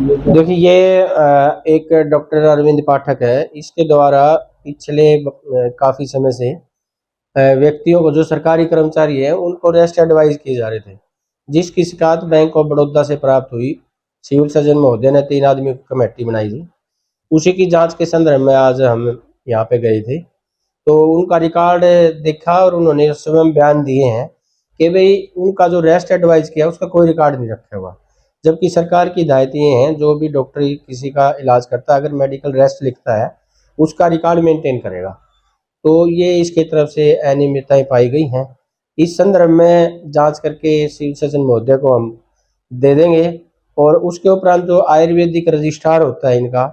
देखिए ये एक डॉक्टर अरविंद पाठक है। इसके द्वारा पिछले काफ़ी समय से व्यक्तियों को, जो सरकारी कर्मचारी है, उनको रेस्ट एडवाइस किए जा रहे थे, जिसकी शिकायत बैंक ऑफ बड़ौदा से प्राप्त हुई। सिविल सर्जन महोदय ने 3 आदमियों की कमेटी बनाई थी। उसी की जांच के संदर्भ में आज हम यहाँ पे गए थे, तो उनका रिकॉर्ड देखा और उन्होंने स्वयं बयान दिए हैं कि भाई उनका जो रेस्ट एडवाइस किया उसका कोई रिकॉर्ड नहीं रखा हुआ। जबकि सरकार की हिदायत ये हैं, जो भी डॉक्टर किसी का इलाज करता है, अगर मेडिकल रेस्ट लिखता है उसका रिकॉर्ड मेंटेन करेगा। तो ये इसके तरफ से अनियमितताएं पाई गई हैं। इस संदर्भ में जांच करके सिविल सर्जन महोदय को हम दे देंगे, और उसके उपरांत जो आयुर्वेदिक रजिस्ट्रार होता है इनका,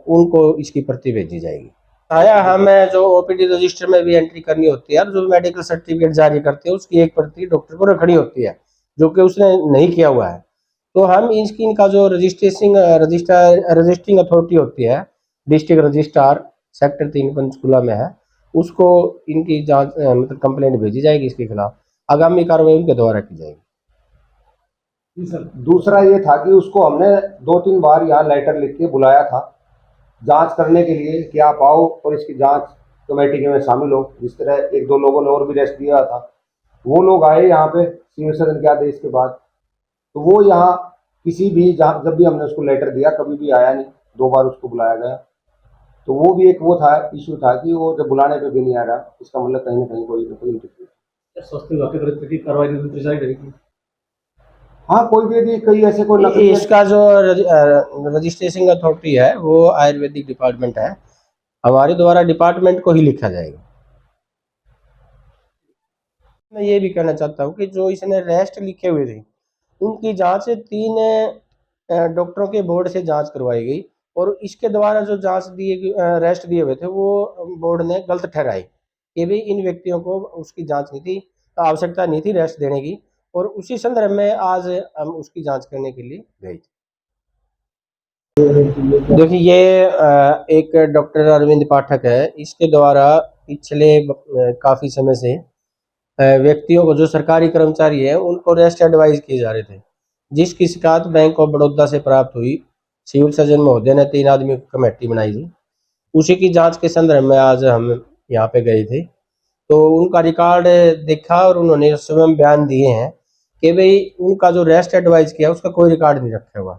उनको इसकी प्रति भेजी जाएगी। आया हमें जो ओपीडी रजिस्टर में भी एंट्री करनी होती है, और जो मेडिकल सर्टिफिकेट जारी करते हैं उसकी एक प्रति डॉक्टर को रखनी होती है, जो कि उसने नहीं किया हुआ है। तो हम इनका जो रजिस्ट्रिंग अथॉरिटी होती है, डिस्ट्रिक्ट रजिस्ट्रार सेक्टर 3 पंचकुला में है, उसको इनकी जांच मतलब कंप्लेंट भेजी जाएगी। इसके खिलाफ आगामी कार्रवाई उनके द्वारा की जाएगी। जी सर। दूसरा ये था कि उसको हमने 2-3 बार यहाँ लेटर लिख के बुलाया था जांच करने के लिए कि आप आओ और इसकी जांच कमेटी में शामिल हो। जिस तरह 1-2 लोगों ने और भी रेस्ट दिया था, वो लोग आए यहाँ पे सिविल सर्जन के आदेश के बाद। तो वो यहाँ किसी भी जब भी हमने उसको लेटर दिया कभी भी आया नहीं। 2 बार उसको बुलाया गया, तो वो भी एक वो था, इशू था कि वो जब बुलाने पे भी नहीं आ रहा। इसका मतलब कहीं ना कहीं कोई इंटरफेयर। स्वास्थ्य विभाग की तरफ से कार्रवाई निरंतर जारी रहेगी। हाँ, कोई भी यदि कई ऐसे कोई नकली, इसका जो रजिस्ट्रेशन अथॉरिटी है वो आयुर्वेदिक डिपार्टमेंट है, हमारे द्वारा डिपार्टमेंट को ही लिखा जाएगा। मैं ये भी कहना चाहता हूँ कि जो इसने रेस्ट लिखे हुए थे उनकी जांच 3 डॉक्टरों के बोर्ड से जांच करवाई गई, और इसके द्वारा जो जांच दिए रेस्ट दिए हुए थे वो बोर्ड ने गलत ठहराई कि भाई इन व्यक्तियों को उसकी जांच नहीं थी, आवश्यकता नहीं थी रेस्ट देने की। और उसी संदर्भ में आज हम उसकी जांच करने के लिए गए थे। देखिए ये एक डॉक्टर अरविंद पाठक है। इसके द्वारा पिछले काफ़ी समय से व्यक्तियों को, जो सरकारी कर्मचारी है, उनको रेस्ट एडवाइस किए जा रहे थे, जिसकी शिकायत बैंक ऑफ बड़ौदा से प्राप्त हुई। सिविल सर्जन महोदय ने 3 आदमियों की कमेटी बनाई थी। उसी की जांच के संदर्भ में आज हम यहाँ पे गए थे, तो उनका रिकॉर्ड देखा और उन्होंने स्वयं बयान दिए हैं कि भाई उनका जो रेस्ट एडवाइस किया उसका कोई रिकॉर्ड नहीं रखा हुआ।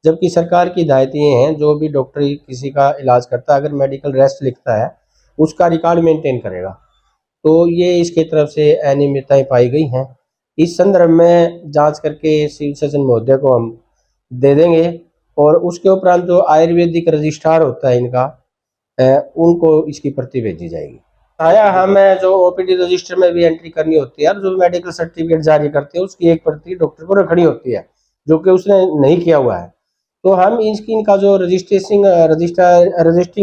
जबकि सरकार की हिदायत ये हैं, जो भी डॉक्टर किसी का इलाज करता है, अगर मेडिकल रेस्ट लिखता है उसका रिकॉर्ड मेंटेन करेगा। तो ये इसके तरफ से अनियमितताएं पाई गई हैं। इस संदर्भ में जांच करके सिविल सर्जन महोदय को हम दे देंगे, और उसके उपरांत जो आयुर्वेदिक रजिस्ट्रार होता है इनका, उनको इसकी प्रति भेजी जाएगी। आया हमें जो ओपीडी रजिस्टर में भी एंट्री करनी होती है, और जो मेडिकल सर्टिफिकेट जारी करते हैं उसकी एक प्रति डॉक्टर को रखनी होती है, जो कि उसने नहीं किया हुआ है। तो हम इनका जो रजिस्ट्रिंग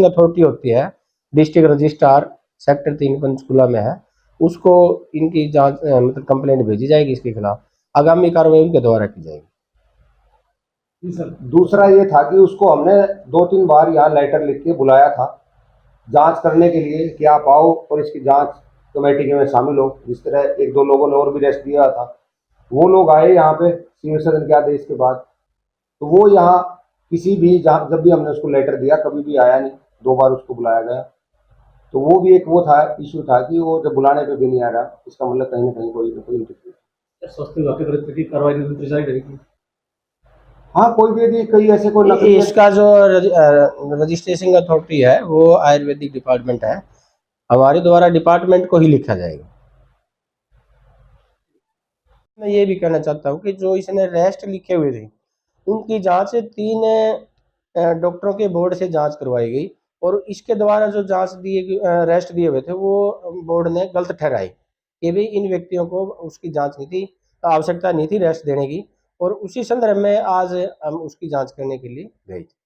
अथॉरिटी होती है, डिस्ट्रिक्ट रजिस्ट्रार सेक्टर 3 पंचकुला में है, उसको इनकी जांच मतलब कंप्लेंट भेजी जाएगी। इसके खिलाफ आगामी कार्रवाई उनके द्वारा की जाएगी। जी सर। दूसरा ये था कि उसको हमने 2-3 बार यहाँ लेटर लिख के बुलाया था जांच करने के लिए कि आप आओ और इसकी जांच कमेटी में शामिल हो। जिस तरह 1-2 लोगों ने और भी रेस्ट दिया था, वो लोग आए यहाँ पे सिविल सर्जन के आदेश के बाद। तो वो यहाँ किसी भी जब भी हमने उसको लेटर दिया कभी भी आया नहीं। 2 बार उसको बुलाया गया, तो वो भी एक वो था, इशू था कि वो जब बुलाने पे भी नहीं आ रहा। इसका मतलब कहीं ना कहीं कोई इंटरफेयर। स्वास्थ्य विभाग की तरफ से कार्रवाई निरंतर जारी रहेगी। हाँ, कोई भी यदि कई ऐसे कोई नकली, इसका जो रजिस्ट्रेशन अथॉरिटी है वो आयुर्वेदिक डिपार्टमेंट है, हमारे द्वारा डिपार्टमेंट को ही लिखा जाएगा। मैं ये भी कहना चाहता हूँ कि जो इसने रेस्ट लिखे हुए थे उनकी जांच 3 डॉक्टरों के बोर्ड से जांच करवाई गई, और इसके द्वारा जो जांच दिए रेस्ट दिए हुए थे वो बोर्ड ने गलत ठहराई कि भाई इन व्यक्तियों को उसकी जांच नहीं थी, आवश्यकता नहीं थी रेस्ट देने की। और उसी संदर्भ में आज हम उसकी जांच करने के लिए गए थे।